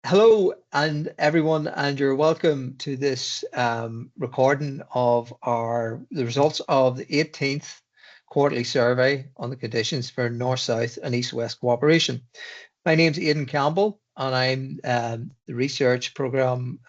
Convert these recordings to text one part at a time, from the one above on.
Hello, and everyone, and you're welcome to this recording of the results of the 18th quarterly survey on the conditions for North-South and East-West cooperation. My name's Aidan Campbell, and I'm the research program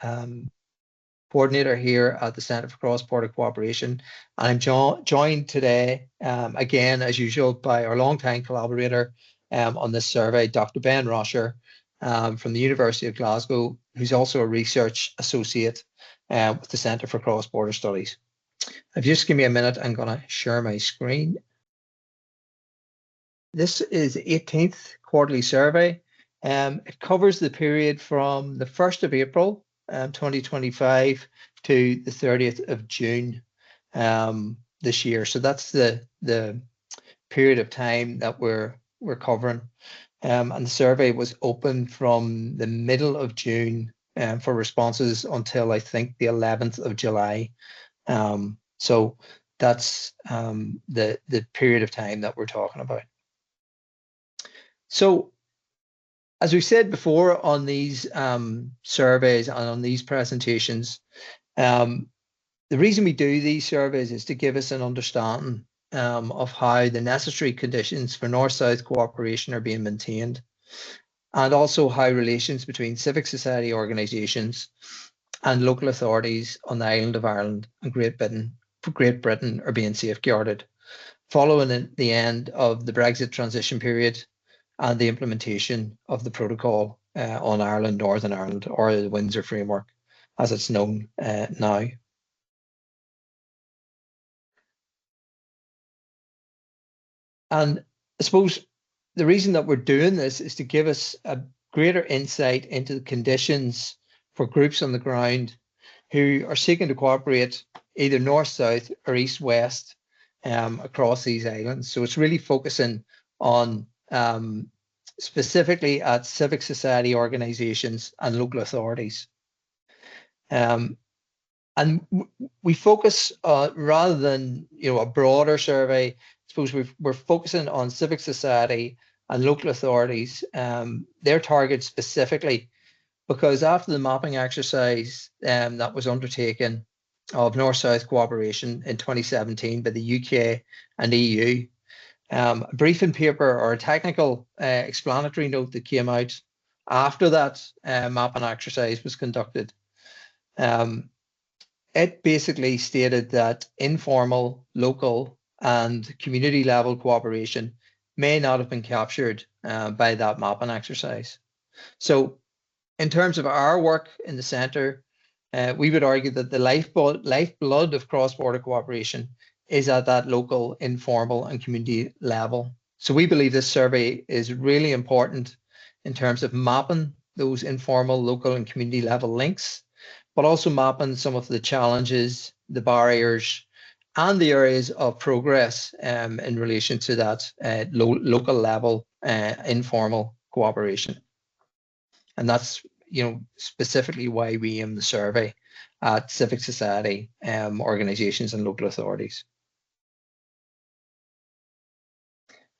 coordinator here at the Centre for Cross-Border Cooperation. And I'm joined today, again, as usual, by our longtime collaborator on this survey, Dr. Ben Rosher, from the University of Glasgow, who's also a research associate with the Centre for Cross-Border Studies. If you just give me a minute, I'm going to share my screen. This is the 18th quarterly survey. It covers the period from the 1st of April 2025 to the 30th of June this year. So that's the period of time that we're covering. And the survey was open from the middle of June for responses until I think the 11th of July. So that's the period of time that we're talking about. So as we said before on these surveys and on these presentations, the reason we do these surveys is to give us an understanding of how the necessary conditions for North-South cooperation are being maintained, and also how relations between civic society organisations and local authorities on the island of Ireland and Great Britain are being safeguarded, following the end of the Brexit transition period and the implementation of the protocol on Ireland, Northern Ireland, or the Windsor Framework, as it's known now. And I suppose the reason that we're doing this is to give us a greater insight into the conditions for groups on the ground who are seeking to cooperate either north-south or east-west across these islands. So it's really focusing on specifically at civic society organisations and local authorities. And we focus rather than a broader survey. I suppose we're focusing on civic society and local authorities, their targets specifically, because after the mapping exercise that was undertaken of North-South cooperation in 2017 by the UK and EU, a briefing paper or a technical explanatory note that came out after that mapping exercise was conducted. It basically stated that informal, local, and community level cooperation may not have been captured by that mapping exercise. So in terms of our work in the centre, we would argue that the lifeblood of cross-border cooperation is at that local, informal, and community level. So we believe this survey is really important in terms of mapping those informal, local, and community level links, but also mapping some of the challenges, the barriers, and the areas of progress in relation to that local level informal cooperation. And that's specifically why we aim the survey at civic society organisations and local authorities.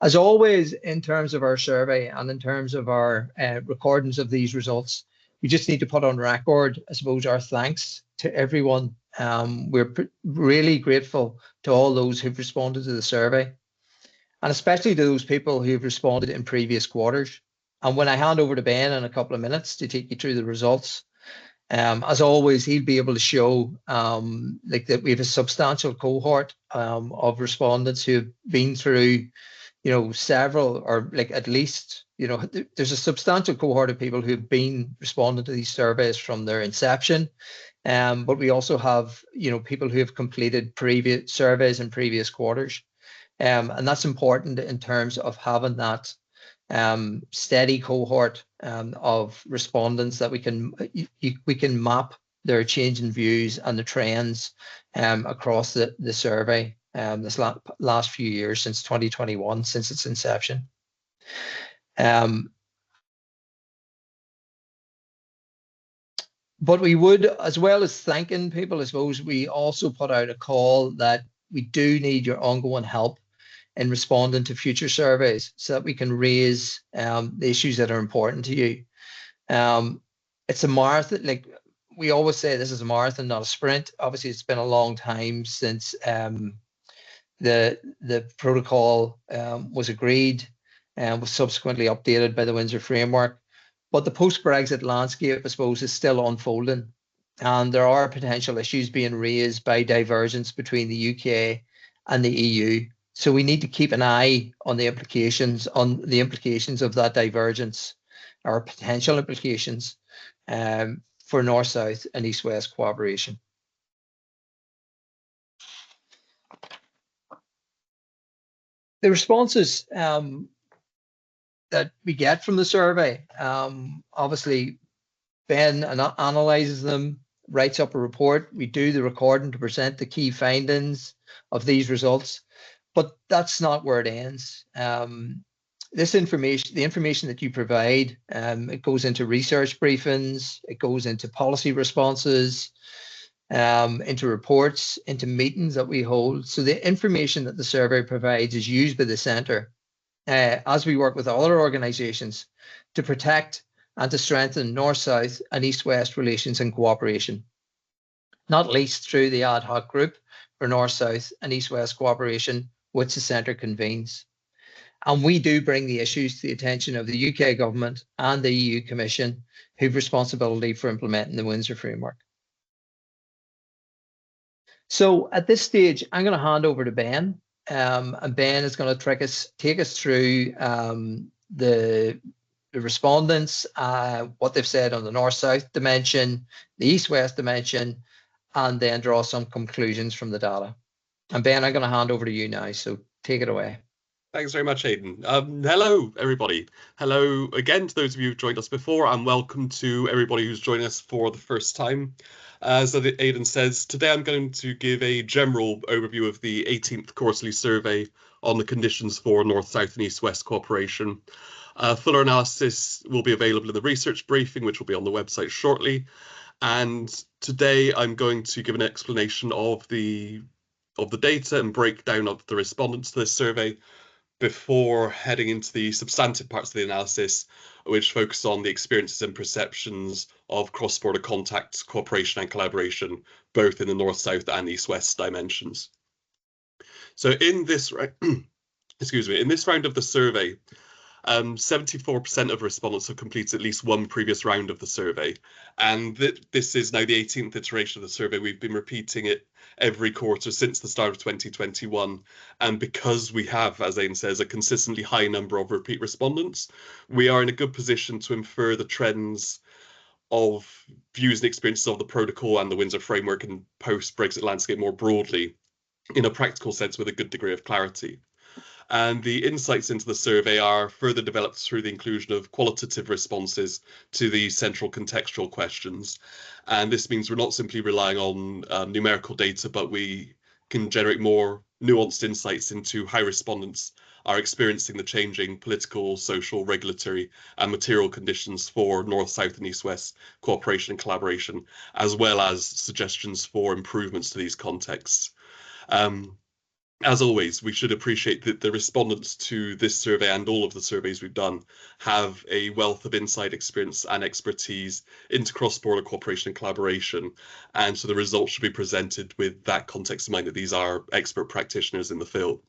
As always, in terms of our survey and in terms of our recordings of these results, we just need to put on record, I suppose, our thanks to everyone. We're really grateful to all those who've responded to the survey, and especially to those people who've responded in previous quarters. And when I hand over to Ben in a couple of minutes to take you through the results, as always, he'll be able to show that we have a substantial cohort of respondents who've been through several, or at least, there's a substantial cohort of people who've been responding to these surveys from their inception. But we also have, people who have completed previous surveys in previous quarters. And that's important in terms of having that steady cohort of respondents that we can map their change in views and the trends across the survey this last few years, since 2021, since its inception. But we would, as well as thanking people, I suppose, we also put out a call that we do need your ongoing help in responding to future surveys so that we can raise the issues that are important to you. it's a marathon. Like we always say, this is a marathon, not a sprint. Obviously, it's been a long time since the protocol was agreed and was subsequently updated by the Windsor Framework. But the post-Brexit landscape, I suppose, is still unfolding, and there are potential issues being raised by divergence between the UK and the EU. So we need to keep an eye on the implications of that divergence, or potential implications, for North-South and East-West cooperation. The responses that we get from the survey, obviously Ben analyzes them, writes up a report. We do the recording to present the key findings of these results, but that's not where it ends. This information, the information that you provide, it goes into research briefings, it goes into policy responses, into reports, into meetings that we hold. So the information that the survey provides is used by the centre as we work with other organisations to protect and to strengthen North-South and East-West relations and cooperation, not least through the ad hoc group for North-South and East-West cooperation, which the centre convenes. And we do bring the issues to the attention of the UK government and the EU Commission, who have responsibility for implementing the Windsor Framework. So at this stage, I'm going to hand over to Ben, and Ben is going to take us through the respondents, what they've said on the North-South dimension, the East-West dimension, and then draw some conclusions from the data. And Ben, I'm going to hand over to you now, so take it away. Thanks very much, Aidan. Hello, everybody. Hello again to those of you who've joined us before, and welcome to everybody who's joining us for the first time. As Aidan says, today I'm going to give a general overview of the 18th quarterly survey on the conditions for North-South and East-West cooperation. Fuller analysis will be available in the research briefing, which will be on the website shortly. And today I'm going to give an explanation of the data and breakdown of the respondents to this survey, before heading into the substantive parts of the analysis, which focus on the experiences and perceptions of cross-border contacts, cooperation and collaboration, both in the North-South and East-West dimensions. So in this, in this round of the survey, 74% of respondents have completed at least one previous round of the survey. And this is now the 18th iteration of the survey. We've been repeating it every quarter since the start of 2021. And because we have, as Aidan says, a consistently high number of repeat respondents, we are in a good position to infer the trends of views and experiences of the protocol and the Windsor Framework and post-Brexit landscape more broadly, in a practical sense with a good degree of clarity. And the insights into the survey are further developed through the inclusion of qualitative responses to the central contextual questions. And this means we're not simply relying on numerical data, but we can generate more nuanced insights into how respondents are experiencing the changing political, social, regulatory, and material conditions for North-South and East-West cooperation and collaboration, as well as suggestions for improvements to these contexts. As always, we should appreciate that the respondents to this survey and all of the surveys we've done have a wealth of inside experience and expertise into cross-border cooperation and collaboration. And so the results should be presented with that context in mind, that these are expert practitioners in the field.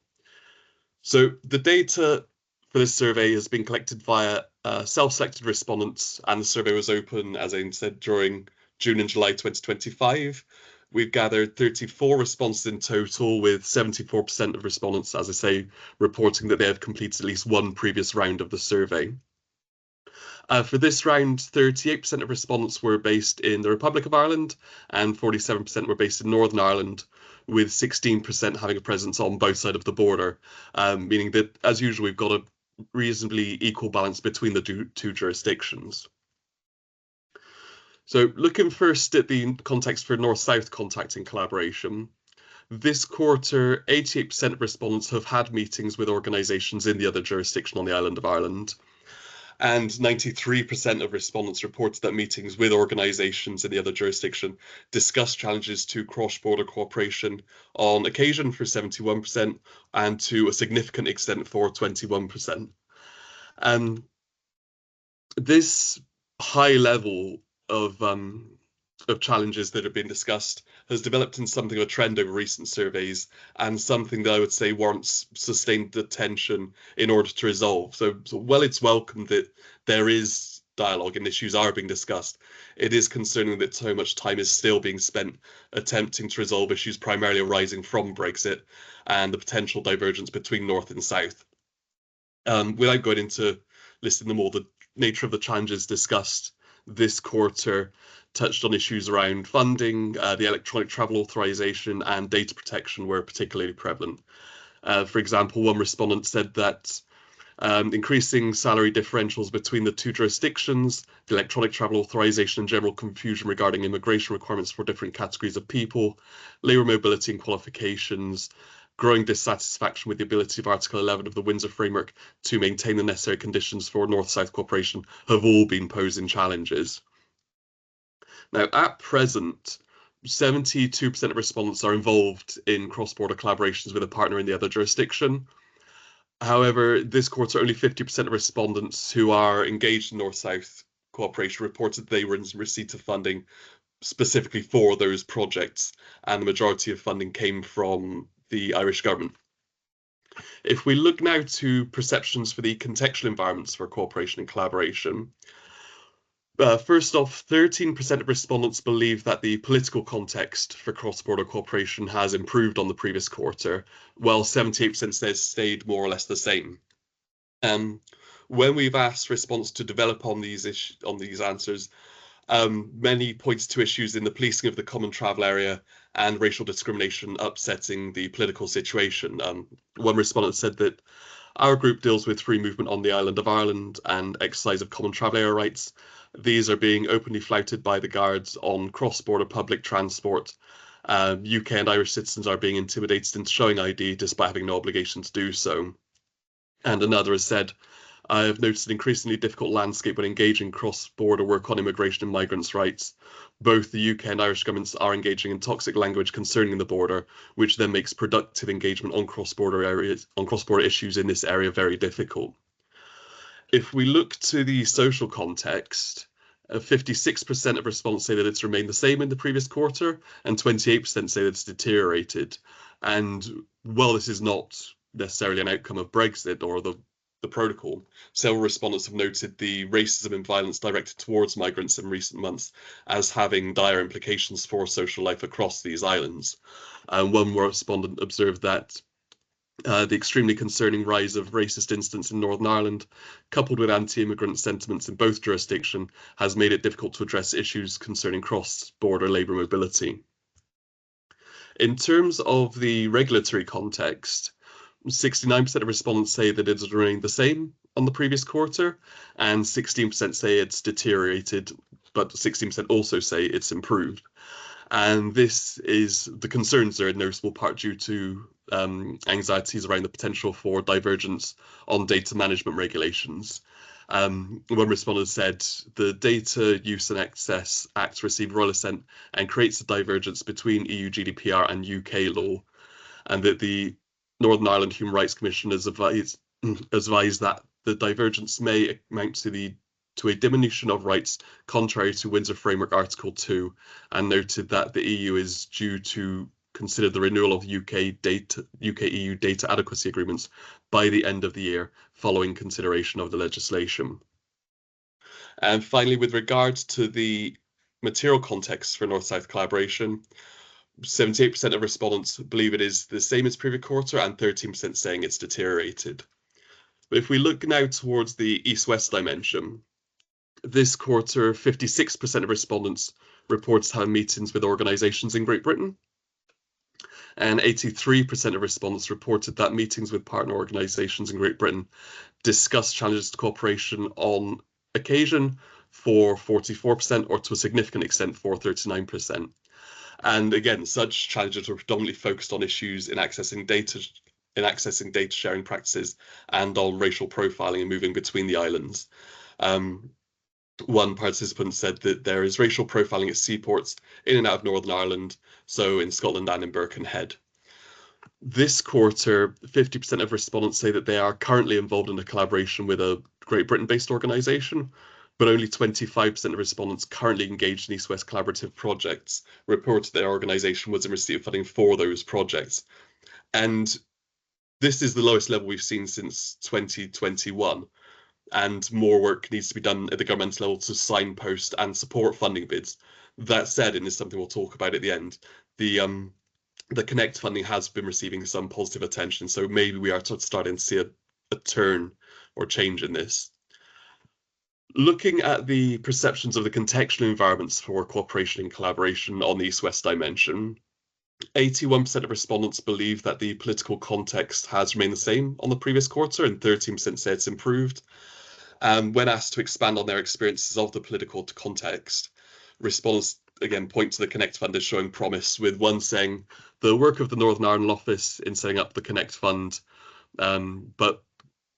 So the data for this survey has been collected via self-selected respondents, and the survey was open, as Aidan said, during June and July 2025. We've gathered 34 responses in total, with 74% of respondents, as I say, reporting that they have completed at least one previous round of the survey. For this round, 38% of respondents were based in the Republic of Ireland and 47% were based in Northern Ireland, with 16% having a presence on both sides of the border, meaning that, as usual, we've got a reasonably equal balance between the two jurisdictions. So looking first at the context for North-South contact and collaboration, this quarter, 88% of respondents have had meetings with organisations in the other jurisdiction on the island of Ireland. And 93% of respondents reported that meetings with organisations in the other jurisdiction discussed challenges to cross-border cooperation, on occasion for 71% and to a significant extent for 21%. This high level of challenges that have been discussed has developed in something of a trend over recent surveys, and something that I would say warrants sustained attention in order to resolve. So while it's welcome that there is dialogue and issues are being discussed, it is concerning that so much time is still being spent attempting to resolve issues primarily arising from Brexit and the potential divergence between North and South. Without going into listing them all, the nature of the challenges discussed this quarter touched on issues around funding, the electronic travel authorization, and data protection were particularly prevalent. For example, one respondent said that increasing salary differentials between the two jurisdictions, the electronic travel authorization, and general confusion regarding immigration requirements for different categories of people, labour mobility and qualifications, growing dissatisfaction with the ability of Article 11 of the Windsor Framework to maintain the necessary conditions for North-South cooperation have all been posing challenges. Now, at present, 72% of respondents are involved in cross-border collaborations with a partner in the other jurisdiction. However, this quarter, only 50% of respondents who are engaged in North-South cooperation reported they were in receipt of funding specifically for those projects, and the majority of funding came from the Irish government. If we look now to perceptions for the contextual environments for cooperation and collaboration, first off, 13% of respondents believe that the political context for cross-border cooperation has improved on the previous quarter, while 78% says stayed more or less the same. When we've asked respondents to develop on these answers, many pointed to issues in the policing of the common travel area and racial discrimination upsetting the political situation. One respondent said that our group deals with free movement on the island of Ireland and exercise of common travel area rights. These are being openly flouted by the guards on cross-border public transport. UK and Irish citizens are being intimidated into showing ID despite having no obligation to do so. And another has said, I have noticed an increasingly difficult landscape when engaging cross-border work on immigration and migrants' rights. Both the UK and Irish governments are engaging in toxic language concerning the border, which then makes productive engagement on cross-border issues in this area very difficult. If we look to the social context, 56% of respondents say that it's remained the same in the previous quarter, and 28% say that it's deteriorated. And while this is not necessarily an outcome of Brexit or the protocol, several respondents have noted the racism and violence directed towards migrants in recent months as having dire implications for social life across these islands. One respondent observed that the extremely concerning rise of racist incidents in Northern Ireland, coupled with anti-immigrant sentiments in both jurisdictions, has made it difficult to address issues concerning cross-border labour mobility. In terms of the regulatory context, 69% of respondents say that it's remained the same on the previous quarter, and 16% say it's deteriorated, but 16% also say it's improved. And the concerns are in no small part due to anxieties around the potential for divergence on data management regulations. One respondent said the Data Use and Access Act received royal assent and creates a divergence between EU GDPR and UK law, and that the Northern Ireland Human Rights Commission has advised that the divergence may amount to a diminution of rights contrary to Windsor Framework Article 2, and noted that the EU is due to consider the renewal of UK-EU data adequacy agreements by the end of the year, following consideration of the legislation. And finally, with regards to the material context for North-South collaboration, 78% of respondents believe it is the same as previous quarter, and 13% saying it's deteriorated. But if we look now towards the East-West dimension, this quarter, 56% of respondents reports having meetings with organisations in Great Britain, and 83% of respondents reported that meetings with partner organisations in Great Britain discussed challenges to cooperation on occasion for 44%, or to a significant extent for 39%. And again, such challenges were predominantly focused on issues in accessing data sharing practices and on racial profiling and moving between the islands. One participant said that there is racial profiling at seaports in and out of Northern Ireland, so in Scotland and in Birkenhead. This quarter, 50% of respondents say that they are currently involved in a collaboration with a Great Britain-based organisation, but only 25% of respondents currently engaged in East-West collaborative projects reported their organisation was in receipt of funding for those projects. And this is the lowest level we've seen since 2021. And more work needs to be done at the governmental level to signpost and support funding bids. That said, and is something we'll talk about at the end, the Connect funding has been receiving some positive attention, so maybe we are starting to see a turn or change in this. Looking at the perceptions of the contextual environments for cooperation and collaboration on the East-West dimension, 81% of respondents believe that the political context has remained the same on the previous quarter, and 13% say it's improved. When asked to expand on their experiences of the political context, respondents again point to the Connect Fund as showing promise, with one saying the work of the Northern Ireland office in setting up the Connect Fund, but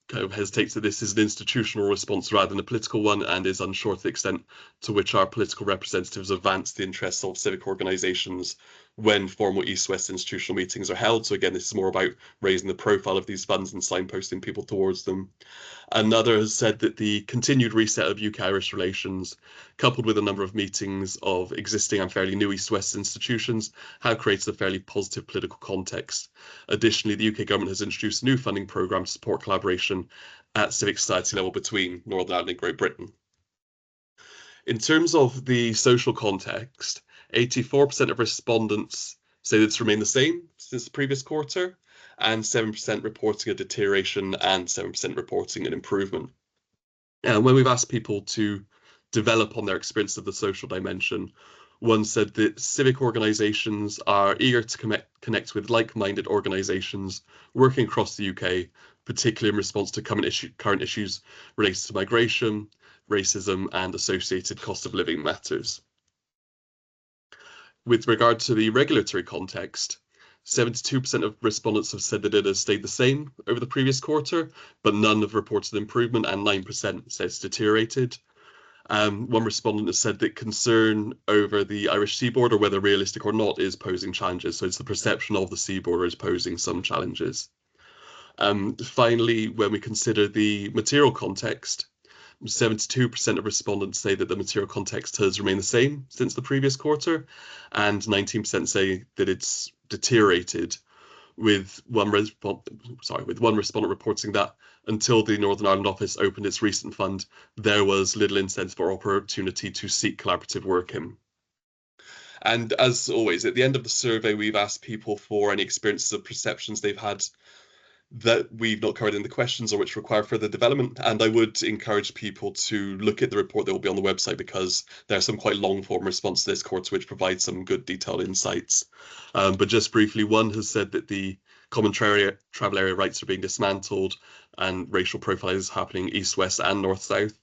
kind of hesitates that this is an institutional response rather than a political one, and is unsure to the extent to which our political representatives advance the interests of civic organisations when formal East-West institutional meetings are held. So again, this is more about raising the profile of these funds and signposting people towards them. Another has said that the continued reset of UK-Irish relations, coupled with a number of meetings of existing and fairly new East-West institutions, have created a fairly positive political context. Additionally, the UK government has introduced a new funding programme to support collaboration at civic society level between Northern Ireland and Great Britain. In terms of the social context, 84% of respondents say that it's remained the same since the previous quarter, and 7% reporting a deterioration and 7% reporting an improvement. And when we've asked people to develop on their experience of the social dimension, one said that civic organisations are eager to connect with like-minded organisations working across the UK, particularly in response to current issues related to migration, racism, and associated cost of living matters. With regard to the regulatory context, 72% of respondents have said that it has stayed the same over the previous quarter, but none have reported improvement, and 9% said it's deteriorated. One respondent has said that concern over the Irish sea border, whether realistic or not, is posing challenges. So it's the perception of the sea border is posing some challenges. Finally, when we consider the material context, 72% of respondents say that the material context has remained the same since the previous quarter, and 19% say that it's deteriorated, with one respondent reporting that until the Northern Ireland office opened its recent fund, there was little incentive or opportunity to seek collaborative work in. And as always, at the end of the survey, we've asked people for any experiences of perceptions they've had that we've not covered in the questions or which require further development. And I would encourage people to look at the report that will be on the website, because there are some quite long form responses to this quarter which provide some good detailed insights. But just briefly, one has said that the common travel area rights are being dismantled and racial profiling is happening east-west and north-south.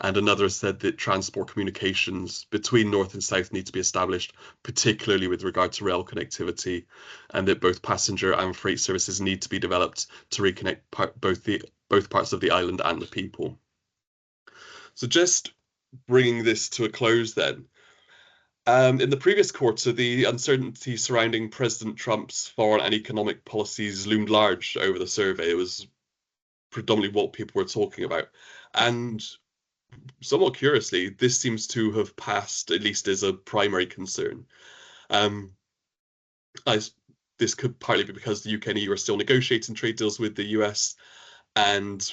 And another has said that transport communications between north and south need to be established, particularly with regard to rail connectivity, and that both passenger and freight services need to be developed to reconnect both parts of the island and the people. So just bringing this to a close then. In the previous quarter, the uncertainty surrounding President Trump's foreign and economic policies loomed large over the survey. It was predominantly what people were talking about. And somewhat curiously, this seems to have passed, at least as a primary concern. This could partly be because the UK and EU are still negotiating trade deals with the US, and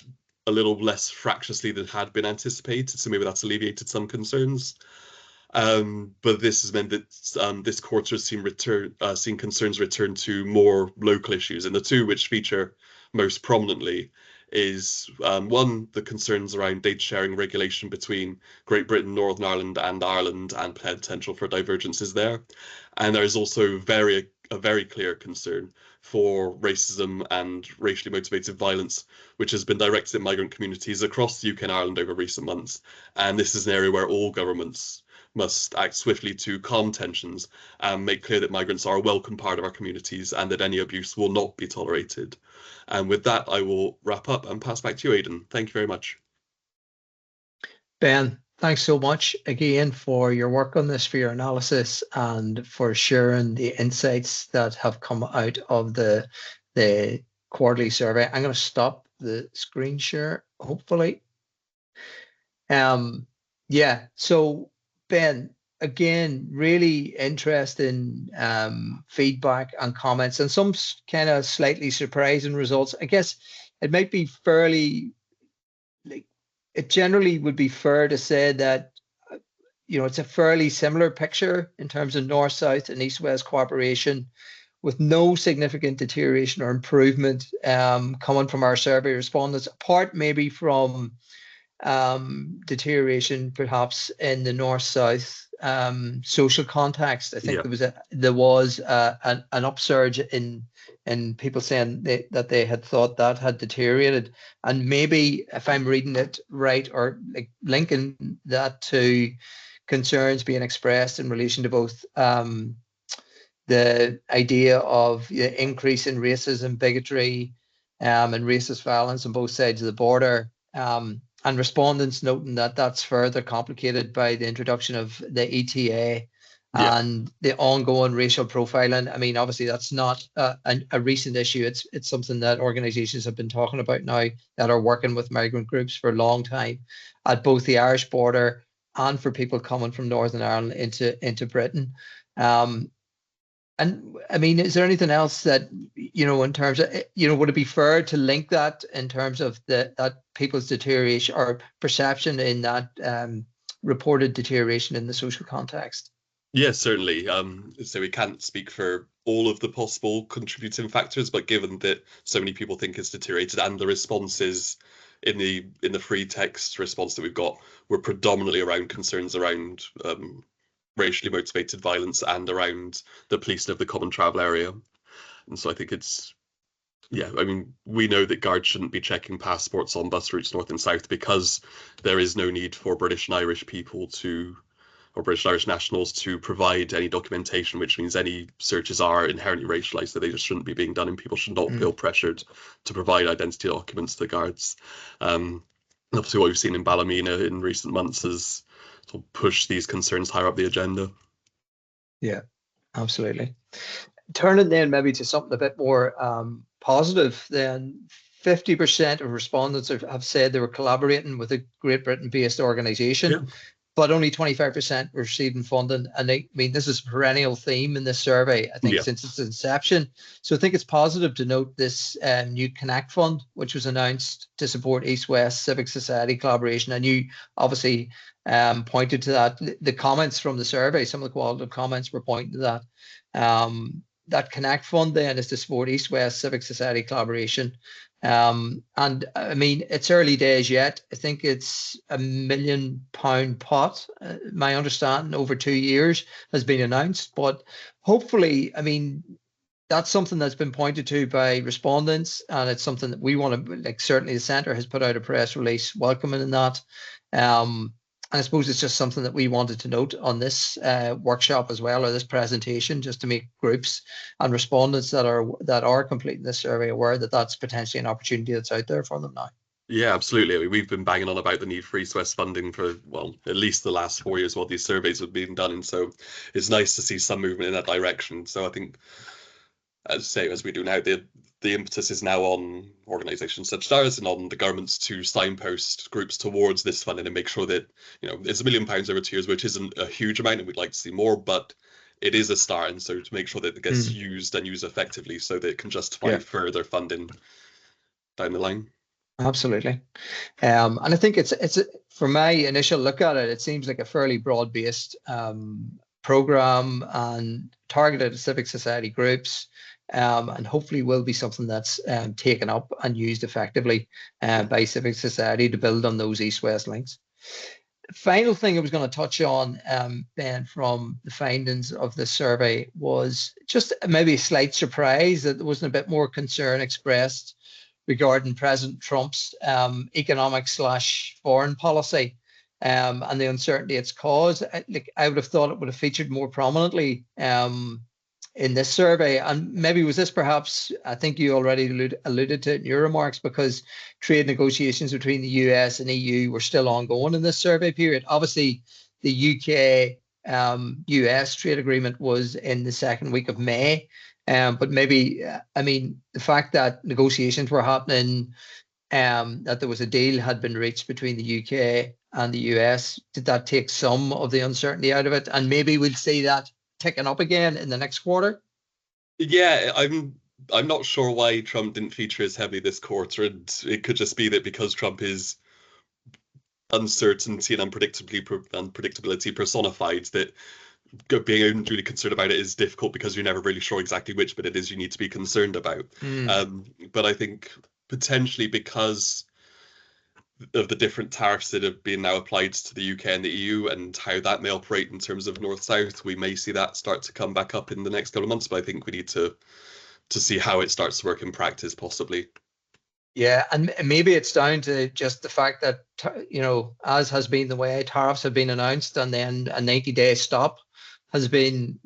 a little less fractiously than had been anticipated, so maybe that's alleviated some concerns. But this has meant that this quarter has seen concerns return to more local issues, and the two which feature most prominently is one, the concerns around data sharing regulation between Great Britain, Northern Ireland and potential for divergences there. And there is also a very clear concern for racism and racially motivated violence, which has been directed at migrant communities across the UK and Ireland over recent months. And this is an area where all governments must act swiftly to calm tensions and make clear that migrants are a welcome part of our communities and that any abuse will not be tolerated. And with that, I will wrap up and pass back to you, Aidan. Thank you very much. Ben, thanks so much again for your work on this, for your analysis, and for sharing the insights that have come out of the quarterly survey. I'm going to stop the screen share, hopefully. Yeah. So Ben, again, really interesting feedback and comments, and some kind of slightly surprising results. I guess it might be fairly like it generally would be fair to say that it's a fairly similar picture in terms of north-south and east-west cooperation, with no significant deterioration or improvement coming from our survey respondents, apart maybe from deterioration perhaps in the north-south social context. I think Yeah. there was an upsurge in people saying that they had thought that had deteriorated, and maybe if I'm reading it right, or like linking that to concerns being expressed in relation to both the idea of the increase in racism, bigotry, and racist violence on both sides of the border. And respondents noting that that's further complicated by the introduction of the ETA Yeah. and the ongoing racial profiling. I mean, obviously, that's not a recent issue. It's something that organisations have been talking about now, that are working with migrant groups for a long time at both the Irish border and for people coming from Northern Ireland into Britain. Um, and I mean, is there anything else that, in terms of, would it be fair to link that in terms of that people's deterioration or perception in that reported deterioration in the social context? Yeah, certainly. So we can't speak for all of the possible contributing factors, but given that so many people think it's deteriorated, and the responses in the free text response that we've got were predominantly around concerns around racially motivated violence and around the policing of the common travel area. And so I think it's, yeah, I mean, we know that guards shouldn't be checking passports on bus routes north and south because there is no need for British and Irish people to, or British and Irish nationals to provide any documentation, which means any searches are inherently racialized, so they just shouldn't be being done, and people should not Mm, feel pressured to provide identity documents to the guards. Obviously, what we've seen in Ballymena in recent months has sort of pushed these concerns higher up the agenda. yeah, absolutely. Turn it then maybe to something a bit more positive. Then 50% of respondents have said they were collaborating with a Great Britain-based Yeah, organisation, but only 25% were receiving funding. And I mean, this is a perennial theme in this survey, I think, yeah, since its inception. So I think it's positive to note this new Connect Fund, which was announced to support East West civic society collaboration. And you obviously pointed to that. The comments from the survey, some of the qualitative comments were pointing to that. That Connect Fund then is to support East West civic society collaboration. And I mean, it's early days yet. I think it's £1 million pot. My understanding over 2 years has been announced, but hopefully, I mean, that's something that's been pointed to by respondents, and it's something that we want to, like, certainly the centre has put out a press release welcoming that. And I suppose it's just something that we wanted to note on this workshop as well, or this presentation, just to make groups and respondents that are completing this survey aware that that's potentially an opportunity that's out there for them now. yeah, absolutely. I mean, we've been banging on about the need for East West funding for, well, at least the last 4 years while these surveys have been done. And so it's nice to see some movement in that direction. So I think, as we do now, the impetus is now on organisations such as ours and on the governments to signpost groups towards this funding and make sure that, it's £1 million over 2 years, which isn't a huge amount, and we'd like to see more, but it is a start. And so to make sure that it gets Mm, used and used effectively so that it can justify yeah, further funding down the line. absolutely. And I think for my initial look at it, it seems like a fairly broad-based program and targeted at civic society groups, and hopefully will be something that's taken up and used effectively by civic society to build on those east-west links. Final thing I was going to touch on, Ben, from the findings of the survey was just maybe a slight surprise that there wasn't a bit more concern expressed regarding President Trump's economic/foreign policy and the uncertainty it's caused. I would have thought it would have featured more prominently in this survey. And maybe was this perhaps, I think you already alluded to it in your remarks, because trade negotiations between the US and EU were still ongoing in this survey period. Obviously, the UK US trade agreement was in the second week of May. But maybe, I mean, the fact that negotiations were happening, that there was a deal had been reached between the UK and the US, did that take some of the uncertainty out of it? And maybe we'll see that ticking up again in the next quarter? Yeah, I'm not sure why Trump didn't feature as heavily this quarter, and it could just be that because Trump is uncertainty and unpredictability personified, that being really concerned about it is difficult because you're never really sure exactly which bit it is you need to be concerned about. But I think potentially because of the different tariffs that have been now applied to the UK and the EU and how that may operate in terms of north-south, we may see that start to come back up in the next couple of months. But I think we need to see how it starts to work in practice, possibly. Yeah, and maybe it's down to just the fact that, as has been the way, tariffs have been announced and then a 90-day stop has been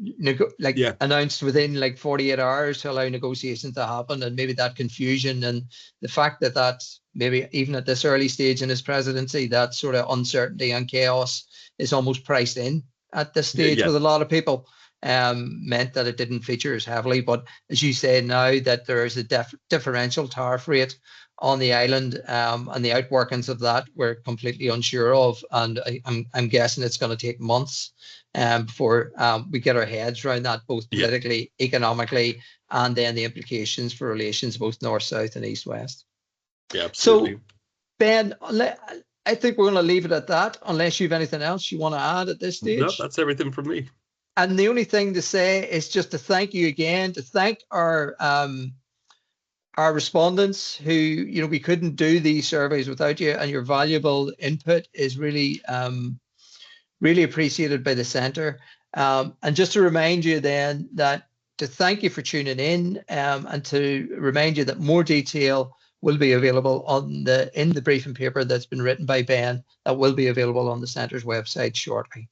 announced within like 48 hours to allow negotiations to happen. And maybe that confusion and the fact that that's maybe even at this early stage in his presidency, that sort of uncertainty and chaos is almost priced in at this stage with a lot of people, meant that it didn't feature as heavily. But as you say now, that there is a differential tariff rate on the island, and the outworkings of that we're completely unsure of, and I'm guessing it's going to take months before we get our heads around that, both politically, economically, and then the implications for relations both north, south, and east, west. Yeah, absolutely. So, Ben, I think we're going to leave it at that, unless you have anything else you want to add at this stage. No, that's everything from me. And the only thing to say is just to thank you again, to thank our respondents who, we couldn't do these surveys without you, and your valuable input is really, really appreciated by the centre. And just to remind you then that to thank you for tuning in, and to remind you that more detail will be available in the briefing paper that's been written by Ben, that will be available on the centre's website shortly.